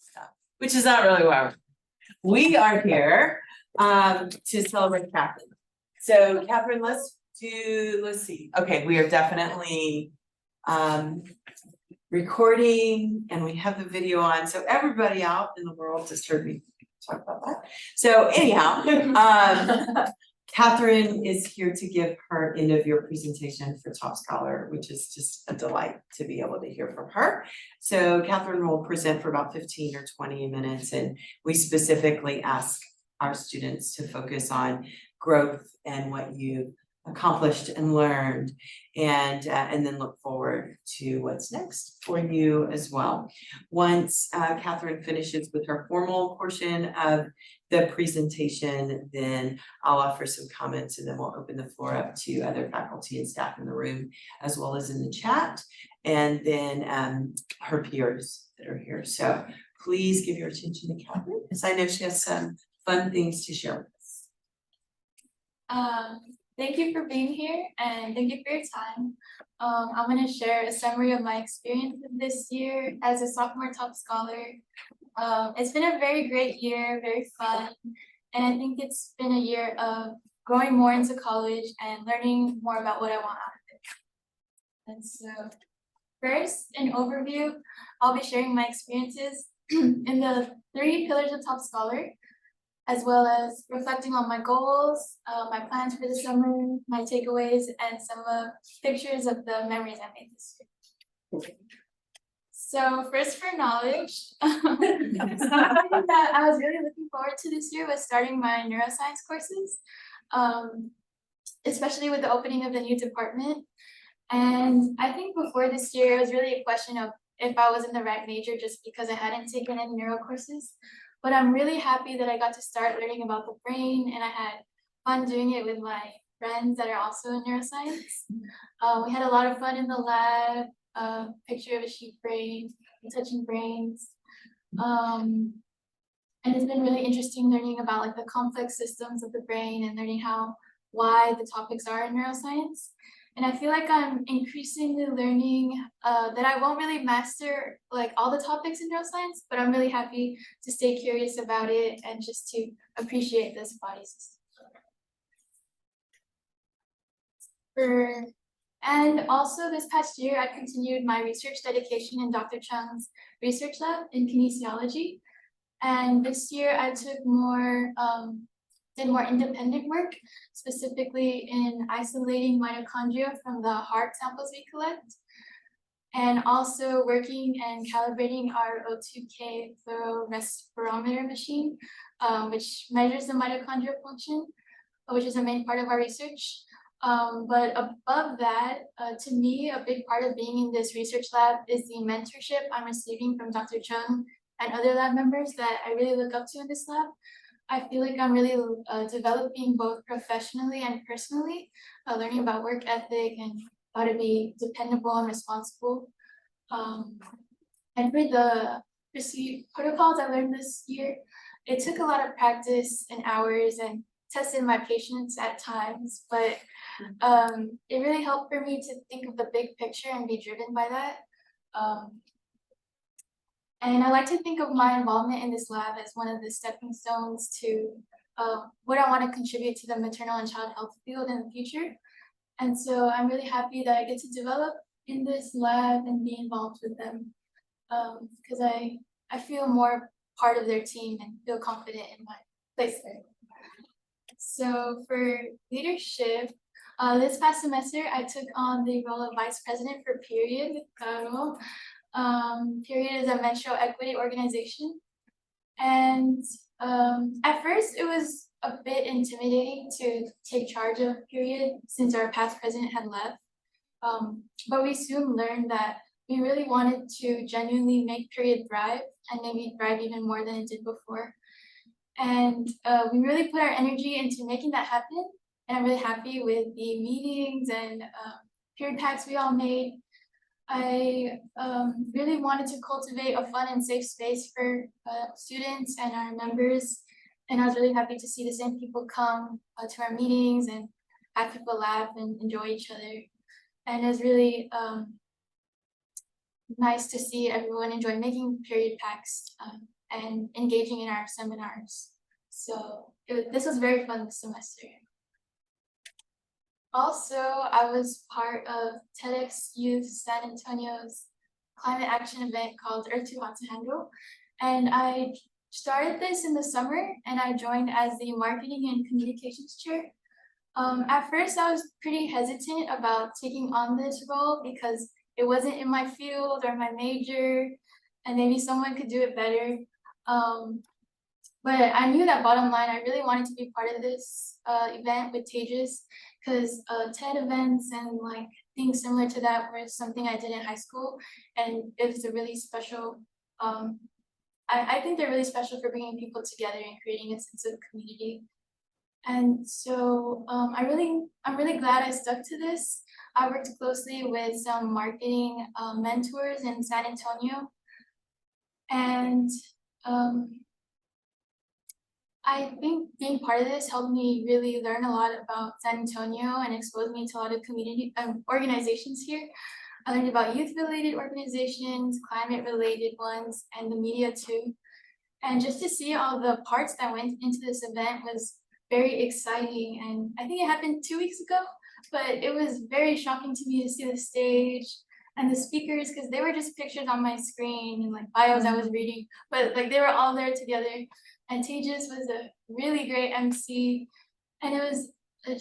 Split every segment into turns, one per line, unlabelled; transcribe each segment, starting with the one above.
stuff, which is not really why we are here to celebrate Catherine. So Catherine, let's see. Okay, we are definitely recording and we have the video on. So everybody out in the world just heard me talk about that. So anyhow, Catherine is here to give her end of year presentation for Top Scholar, which is just a delight to be able to hear from her. So Catherine will present for about 15 or 20 minutes, and we specifically ask our students to focus on growth and what you accomplished and learned, and then look forward to what's next for you as well. Once Catherine finishes with her formal portion of the presentation, then I'll offer some comments and then we'll open the floor up to other faculty and staff in the room as well as in the chat, and then her peers that are here. So please give your attention to Catherine, because I know she has some fun things to share with us.
Thank you for being here and thank you for your time. I'm going to share a summary of my experience this year as a sophomore Top Scholar. It's been a very great year, very fun, and I think it's been a year of growing more into college and learning more about what I want out of it. And so first, an overview, I'll be sharing my experiences in the 3 pillars of Top Scholar, as well as reflecting on my goals, my plans for the summer, my takeaways, and some pictures of the memories I made this year. So first, for knowledge, something that I was really looking forward to this year was starting my neuroscience courses, especially with the opening of the new department. And I think before this year, it was really a question of if I was in the right major just because I hadn't taken any neuro courses. But I'm really happy that I got to start learning about the brain, and I had fun doing it with my friends that are also in neuroscience. We had a lot of fun in the lab, picture of a sheep brain, touching brains. And it's been really interesting learning about like the complex systems of the brain and learning why the topics are in neuroscience. And I feel like I'm increasingly learning that I won't really master like all the topics in neuroscience, but I'm really happy to stay curious about it and just to appreciate this body system. And also this past year, I continued my research dedication in Dr. Chung's research lab in kinesiology. And this year I took did more independent work, specifically in isolating mitochondria from the heart samples we collect, and also working and calibrating our O2K fluororespirometer machine, which measures the mitochondrial function, which is a main part of our research. But above that, to me, a big part of being in this research lab is the mentorship I'm receiving from Dr. Chung and other lab members that I really look up to in this lab. I feel like I'm really developing both professionally and personally, learning about work ethic and how to be dependable and responsible. And for the protocols I learned this year, it took a lot of practice and hours and tested my patience at times, but it really helped for me to think of the big picture and be driven by that. And I like to think of my involvement in this lab as one of the stepping stones to what I want to contribute to the maternal and child health field in the future. And so I'm really happy that I get to develop in this lab and be involved with them, because I feel more part of their team and feel confident in my place there. So for leadership, this past semester I took on the role of vice president for Period. Period is a menstrual equity organization, and at first it was a bit intimidating to take charge of Period since our past president had left, but we soon learned that we really wanted to genuinely make Period thrive and maybe thrive even more than it did before, and we really put our energy into making that happen. And I'm really happy with the meetings and period packs we all made. I really wanted to cultivate a fun and safe space for students and our members, and I was really happy to see the same people come to our meetings and have people laugh and enjoy each other. And it was really nice to see everyone enjoy making period packs and engaging in our seminars. So this was very fun this semester. Also, I was part of TEDx Youth San Antonio's climate action event called Earth Too Hot to Handle. And I started this in the summer, and I joined as the marketing and communications chair. At first, I was pretty hesitant about taking on this role because it wasn't in my field or my major, and maybe someone could do it better. But I knew that bottom line, I really wanted to be part of this event with Tejas, because TED events and like things similar to that were something I did in high school, and it was a really special. I think they're really special for bringing people together and creating a sense of community. And so I'm really glad I stuck to this. I worked closely with some marketing mentors in San Antonio, and I think being part of this helped me really learn a lot about San Antonio and exposed me to a lot of community organizations here. I learned about youth-related organizations, climate-related ones, and the media too. And just to see all the parts that went into this event was very exciting. And I think it happened 2 weeks ago, but it was very shocking to me to see the stage and the speakers, because they were just pictures on my screen and like bios I was reading, but like they were all there together. And Tejas was a really great MC, and it was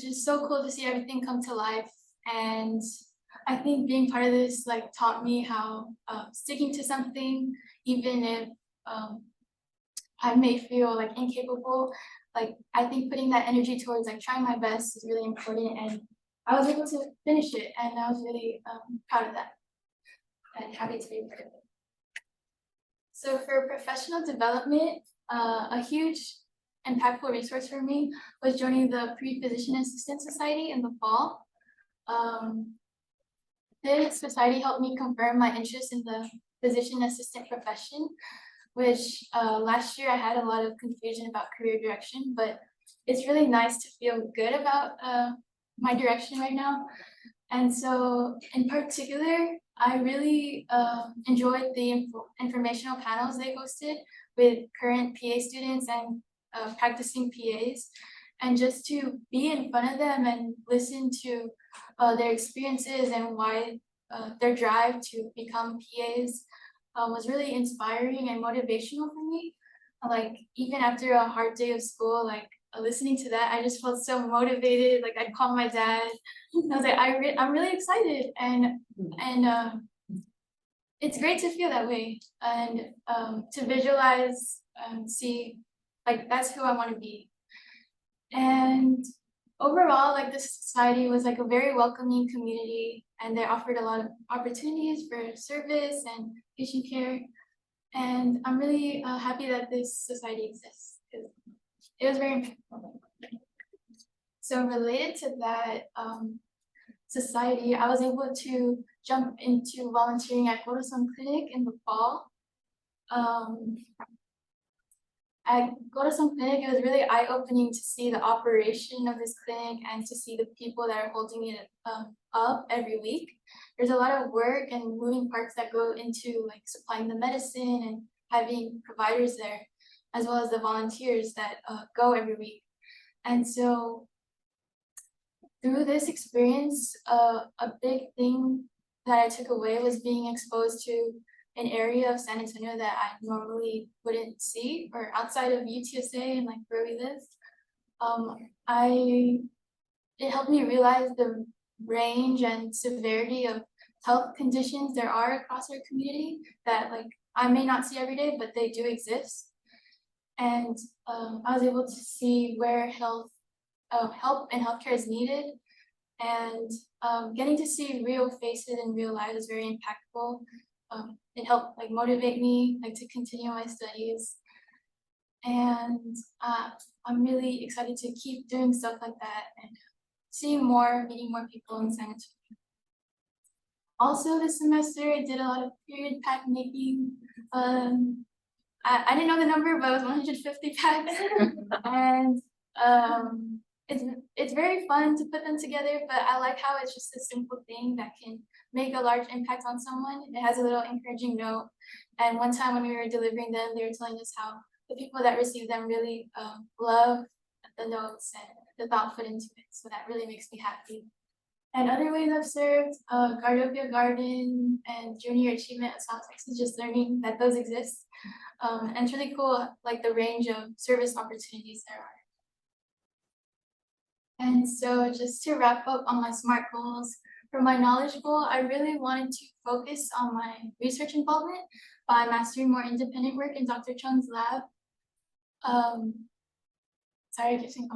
just so cool to see everything come to life. And I think being part of this like taught me how sticking to something, even if I may feel like incapable, like I think putting that energy towards like trying my best is really important. And I was able to finish it, and I was really proud of that and happy to be part of it. So for professional development, a huge impactful resource for me was joining the Pre-Physician Assistant Society in the fall. This society helped me confirm my interest in the physician assistant profession, which last year I had a lot of confusion about career direction, but it's really nice to feel good about my direction right now. And so in particular, I really enjoyed the informational panels they hosted with current PA students and practicing PAs, and just to be in front of them and listen to their experiences and why their drive to become PAs was really inspiring and motivational for me. Like even after a hard day of school, like listening to that, I just felt so motivated. Like I'd call my dad. I was like, I'm really excited, and it's great to feel that way and to visualize and see like that's who I want to be. And overall, like this society was like a very welcoming community, and they offered a lot of opportunities for service and patient care. And I'm really happy that this society exists, because it was very impactful. So related to that society, I was able to jump into volunteering at Guzman Clinic in the fall. At Guzman Clinic, it was really eye-opening to see the operation of this clinic and to see the people that are holding it up every week. There's a lot of work and moving parts that go into like supplying the medicine and having providers there, as well as the volunteers that go every week. And so through this experience, a big thing that I took away was being exposed to an area of San Antonio that I normally wouldn't see, or outside of UTSA and like where we live. It helped me realize the range and severity of health conditions there are across our community that like I may not see every day, but they do exist. And I was able to see where help and healthcare is needed, and getting to see real faces in real life is very impactful. It helped like motivate me like to continue my studies, and I'm really excited to keep doing stuff like that and seeing more, meeting more people in San Antonio. Also this semester I did a lot of period pack making. I didn't know the number, but it was 150 packs. And it's very fun to put them together, but I like how it's just a simple thing that can make a large impact on someone, it has a little encouraging note. And one time when we were delivering them, they were telling us how the people that receive them really love the notes and the thought put into it. So that really makes me happy. And other ways I've served, Gardopia Garden and Junior Achievement of South Texas, just learning that those exist. And it's really cool, like the range of service opportunities there are. And so just to wrap up on my SMART goals, for my knowledge goal, I really wanted to focus on my research involvement by mastering more independent work in Dr. Chung's lab. Sorry, I keep saying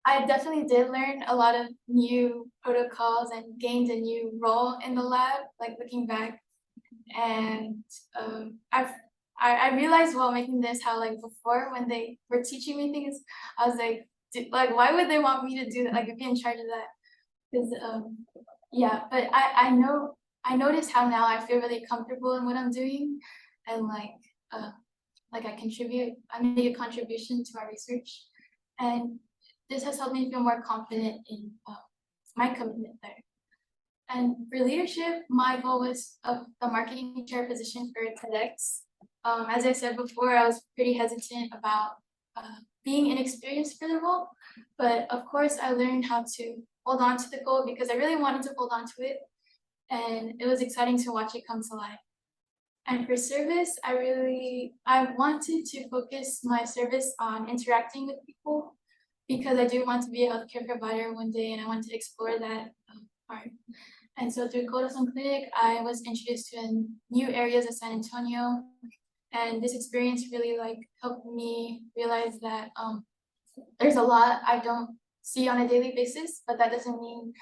I definitely did learn a lot of new protocols and gained a new role in the lab, like looking back. And I realized while making this how like before when they were teaching me things, I was like, why would they want me to do that? Like be in charge of that? Because yeah, but I noticed how now I feel really comfortable in what I'm doing, and like I make a contribution to our research, and this has helped me feel more confident in my commitment there. And for leadership, my goal was the marketing chair position for TEDx. As I said before, I was pretty hesitant about being inexperienced for the role, but of course I learned how to hold on to the goal because I really wanted to hold on to it, and it was exciting to watch it come to life. And for service, I wanted to focus my service on interacting with people because I do want to be a healthcare provider one day, and I want to explore that part. And so through Corazon Clinic, I was introduced to new areas of San Antonio, and this experience really helped me realize that there's a lot I don't see on a daily basis, but that doesn't mean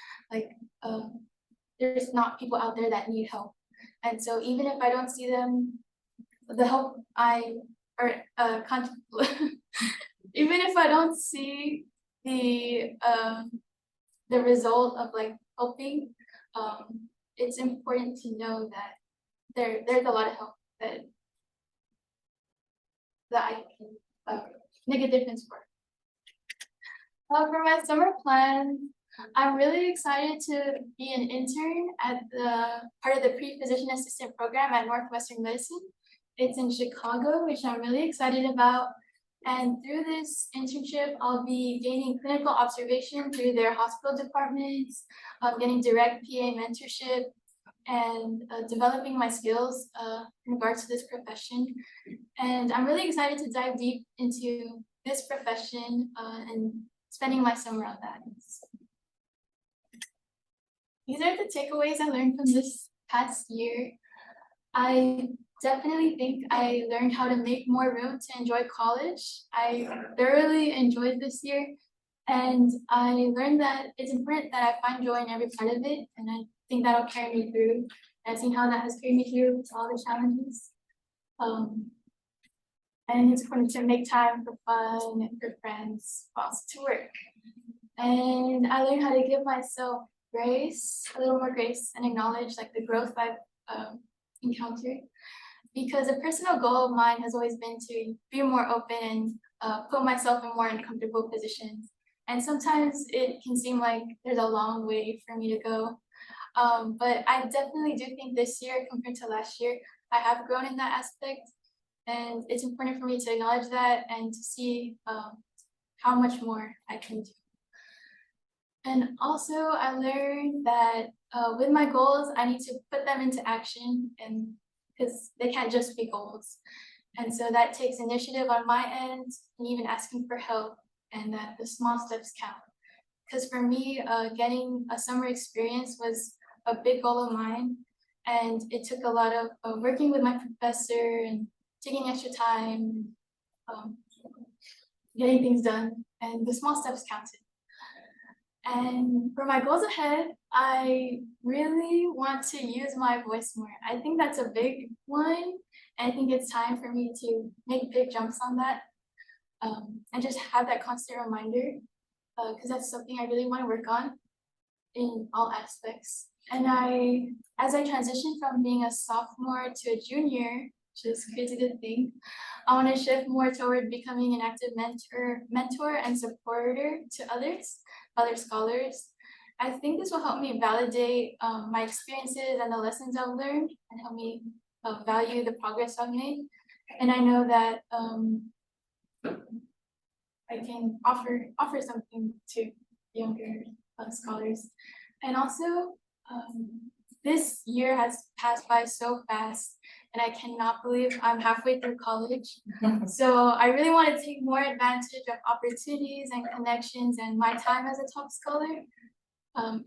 there's not people out there that need help. And so even if I don't see them, the help even if I don't see the result of helping, it's important to know that there's a lot of help that I can make a difference for. For my summer plans, I'm really excited to be an intern at the part of the pre-physician assistant program at Northwestern Medicine. It's in Chicago, which I'm really excited about. And through this internship, I'll be gaining clinical observation through their hospital departments, getting direct PA mentorship, and developing my skills in regards to this profession. And I'm really excited to dive deep into this profession and spending my summer on that. These are the takeaways I learned from this past year. I definitely think I learned how to make more room to enjoy college. I thoroughly enjoyed this year, and I learned that it's important that I find joy in every part of it, and I think that'll carry me through. I've seen how that has carried me through with all the challenges. And it's important to make time for fun and for friends, also to work. And I learned how to give myself grace, a little more grace, and acknowledge the growth I've encountered. Because a personal goal of mine has always been to be more open and put myself in more uncomfortable positions. And sometimes it can seem like there's a long way for me to go. But I definitely do think this year compared to last year, I have grown in that aspect. And it's important for me to acknowledge that and to see how much more I can do. And also I learned that with my goals, I need to put them into action, and because they can't just be goals. And so that takes initiative on my end and even asking for help, and that the small steps count. Because for me, getting a summer experience was a big goal of mine, and it took a lot of working with my professor and taking extra time, getting things done, and the small steps counted. And for my goals ahead, I really want to use my voice more. I think that's a big one, and I think it's time for me to make big jumps on that, and just have that constant reminder, because that's something I really want to work on in all aspects. And as I transition from being a sophomore to a junior, which is a good thing, I want to shift more toward becoming an active mentor and supporter to other scholars. I think this will help me validate my experiences and the lessons I've learned and help me value the progress I've made. And I know that I can offer something to younger scholars. And also, this year has passed by so fast, and I cannot believe I'm halfway through college. So I really want to take more advantage of opportunities and connections and my time as a top scholar.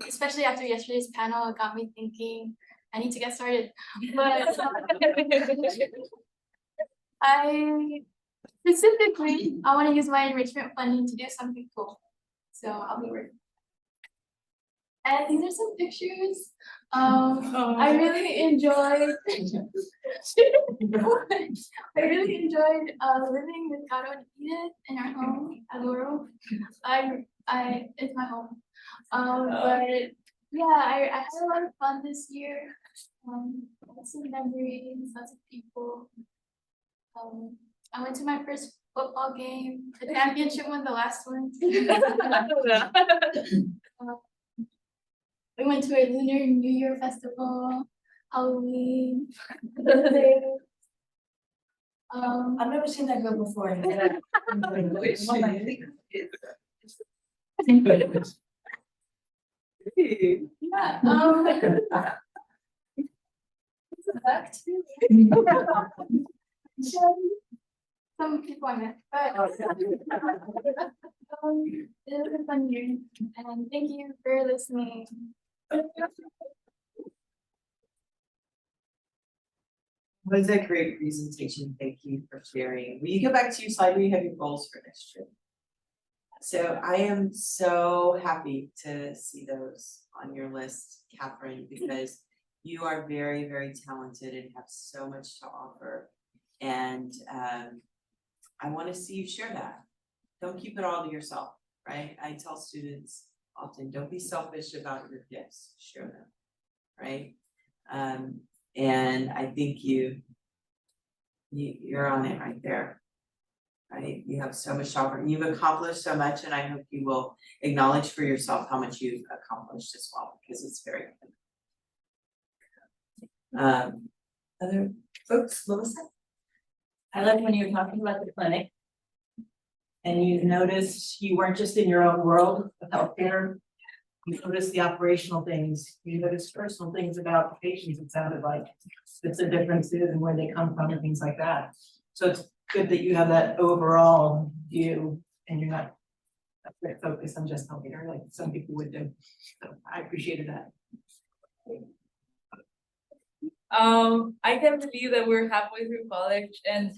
Especially after yesterday's panel, it got me thinking I need to get started. But specifically, I want to use my enrichment funding to do something cool. So I'll be working. And these are some pictures. I really enjoyed living with Caro and Edith in our home at Laurel. It's my home. But yeah, I had a lot of fun this year. Lots of memories, lots of people. I went to my first football game, the championship one, the last one. We went to a Lunar New Year festival, Halloween.
I've never seen that girl before.
Yeah, it's a fact. Some people I met, but it was a fun year, and thank you for listening.
It was a great presentation. Thank you for sharing. Will you go back to your slide where you have your goals for next year? So I am so happy to see those on your list, Catherine, because you are very, very talented and have so much to offer. And I want to see you share that. Don't keep it all to yourself, right? I tell students often, don't be selfish about your gifts, share them, right? And I think you're on it right there, right? You have so much to offer, and you've accomplished so much, and I hope you will acknowledge for yourself how much you've accomplished as well, because it's very good. Other folks, Melissa?
I like when you were talking about the clinic. And you noticed you weren't just in your own world of healthcare. You noticed the operational things, you noticed personal things about the patients, it sounded like. It's the differences and where they come from and things like that. So it's good that you have that overall view and you're not focused on just healthcare like some people would do. So I appreciated that.
I can't believe that we're halfway through college, and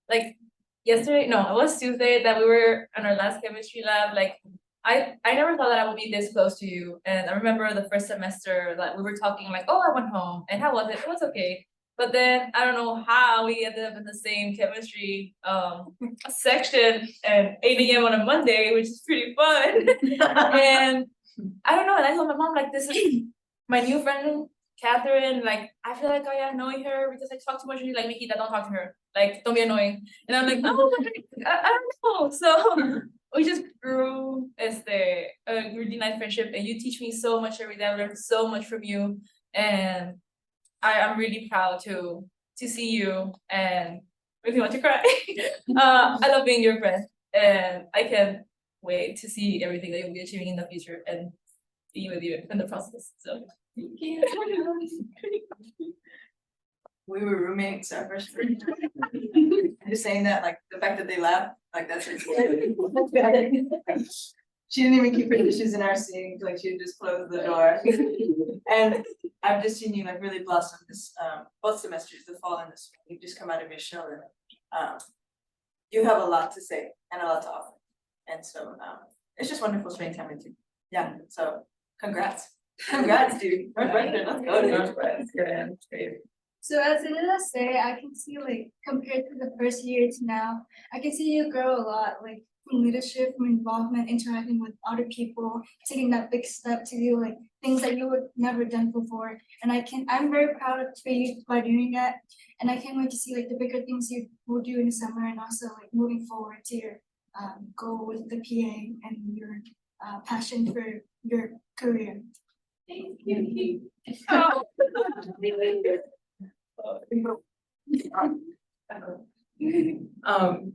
like yesterday, no, it was Tuesday that we were on our last chemistry lab. Like I never thought that I would be this close to you. And I remember the first semester that we were talking like, oh, I went home and how was it? It was okay. But then I don't know how we ended up in the same chemistry section at 8 AM on a Monday, which is pretty fun. And I don't know, and I told my mom, like, this is my new friend Catherine, like, I feel like I annoy her because I talk too much, and she's like, Nikita, don't talk to her. Like, don't be annoying. And I'm like, oh, I don't know. So we just grew as a really nice friendship, and you teach me so much every day. I learned so much from you, and I'm really proud to see you, and makes me want to cry. I love being your friend, and I can't wait to see everything that you'll be achieving in the future and be with you in the process. So thank you.
We were roommates our first year. Just saying that, like the fact that they left, like that's it. She didn't even keep her dishes in our sink, like she would just close the door. And I've just seen you like really blossom this both semesters, the fall and the spring. You've just come out of your shell and you have a lot to say and a lot to offer. And so it's just wonderful spending time with you. Yeah, so congrats. Congrats, dude. Let's go, dude.
So as Lila say, I can see like compared to the first year to now, I can see you grow a lot, like from leadership, from involvement, interacting with other people, taking that big step to do like things that you would never done before. And I'm very proud of you by doing that. And I can't wait to see like the bigger things you will do in the summer, and also like moving forward to your goal with the PA and your passion for your career.
Thank you.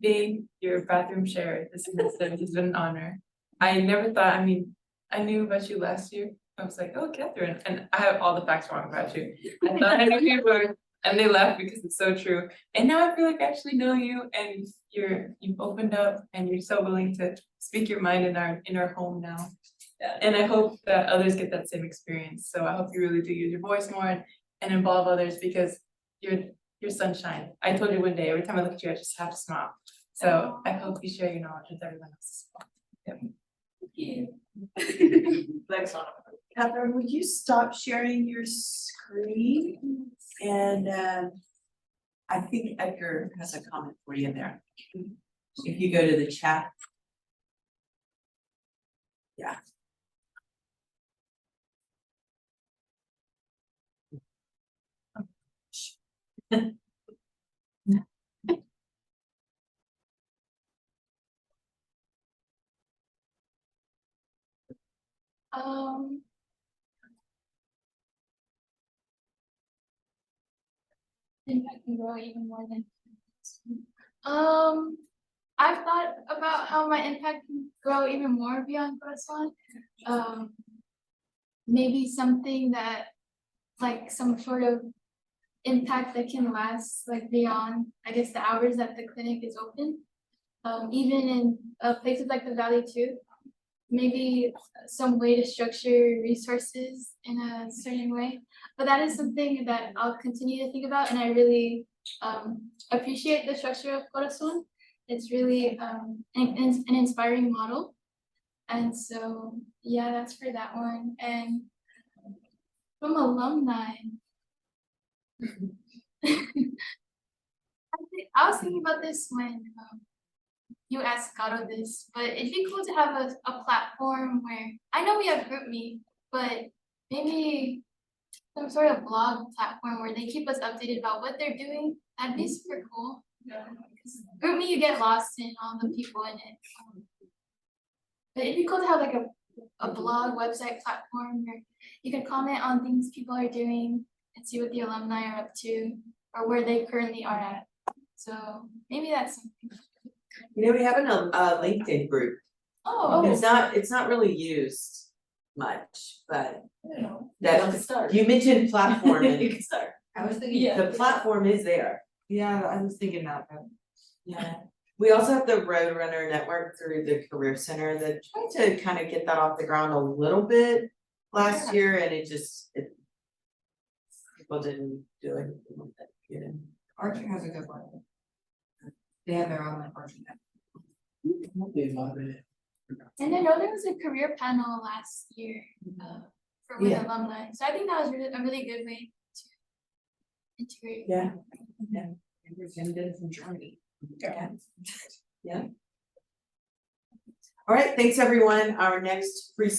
Being your bathroom share this semester has been an honor. I never thought, I mean, I knew about you last year. I was like, oh, Catherine, and I have all the facts wrong about you. I thought I knew people and they left because it's so true. And now I feel like I actually know you and you've opened up and you're so willing to speak your mind in our home now. And I hope that others get that same experience. So I hope you really do use your voice more and involve others because you're sunshine. I told you one day, every time I look at you, I just have to smile. So I hope you share your knowledge with everyone else.
Thank you.
Thanks, Anna.
Catherine, would you stop sharing your screen? And I think Edgar has a comment for you there. If you go to the chat. Yeah.
Impact can grow even more than. I've thought about how my impact can grow even more beyond Corazon. Maybe something that, like some sort of impact that can last like beyond, I guess, the hours that the clinic is open. Even in places like the Valley too. Maybe some way to structure resources in a certain way. But that is something that I'll continue to think about, and I really appreciate the structure of Corazon. It's really an inspiring model. And so, yeah, that's for that one. And from alumni, I was thinking about this when you asked Gato this, but it'd be cool to have a platform where, I know we have GroupMe, but maybe some sort of blog platform where they keep us updated about what they're doing. That'd be super cool. Because GroupMe, you get lost in all the people in it. But it'd be cool to have like a blog website platform where you can comment on things people are doing and see what the alumni are up to or where they currently are at. So maybe that's something.
You know, we have a LinkedIn group.
Oh,
It's not really used much, but
Let's start.
you mentioned platform
You
and
can start.
I was thinking.
the platform is there.
Yeah, I was thinking that, but.
Yeah. We also have the Roadrunner Network through the Career Center that tried to kind of get that off the ground a little bit last year, and people didn't do anything with it, you know.
Archer has a good one. They have their own like Archer.
and I know there was a career panel last year for with
Yeah.
alumni. So I think that was a really good way to integrate.
Yeah.
From Germany.
Yeah. All right, thanks everyone. Our next presentation